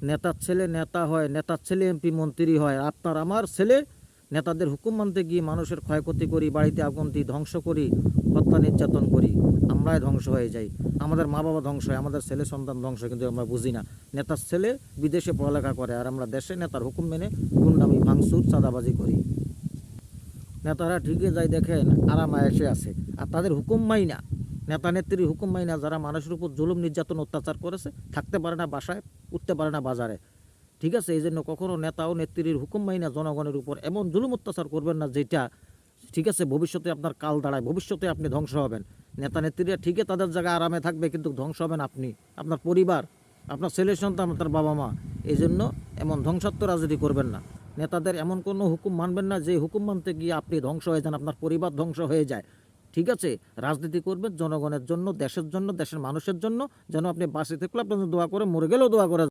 নেতার ছেলে নেতা হয়, নেতার ছেলে এমপি মন্ত্রী হয়, আপনার আমার ছেলে নেতাদের হুকুম মানতে গিয়ে মানুষের ক্ষয়ক্ষতি করি, বাড়িতে আগুন দিই, ধ্বংস করি, হত্যা নির্যাতন করি, আমরাই ধ্বংস হয়ে যাই, আমাদের মা বাবা ধ্বংস হয়, আমাদের ছেলে সন্তান ধ্বংস হয়, কিন্তু আমরা বুঝি না। নেতার ছেলে বিদেশে পড়ালেখা করে আর আমরা দেশে নেতার হুকুম মেনে গুন্ডামি, ভাঙচুর, চাঁদাবাজি করি। নেতারা ঠিকই যায় দেখেন আরাম আয়েসে আছে, আর তাদের হুকুম মাইনা, নেতা নেত্রীর হুকুম মাইনা যারা মানুষের উপর জুলুম নির্যাতন অত্যাচার করেছে, থাকতে পারে না বাসায়, উঠতে পারে না বাজারে। ঠিক আছে, এই জন্য কখনো নেতা ও নেত্রীর হুকুম মাইনা জনগণের উপর এমন জুলুম অত্যাচার করবেন না যেটা, ঠিক আছে, ভবিষ্যতে আপনার কাল দাঁড়ায়, ভবিষ্যতে আপনি ধ্বংস হবেন। নেতা নেত্রীরা ঠিকই তাদের জায়গায় আরামে থাকবে, কিন্তু ধ্বংস হবেন আপনি, আপনার পরিবার, আপনার ছেলে সন্তান, আপনার বাবা মা। এই জন্য এমন ধ্বংসাত্মক রাজনীতি করবেন না। নেতাদের এমন কোনো হুকুম মানবেন না যে হুকুম মানতে গিয়ে আপনি ধ্বংস হয়ে যান, আপনার পরিবার ধ্বংস হয়ে যায়। ঠিক আছে, রাজনীতি করবেন জনগণের জন্য, দেশের জন্য, দেশের মানুষের জন্য, যেন আপনি বাঁচে থাকলে আপনার দোয়া করে, মরে গেলেও দোয়া করে।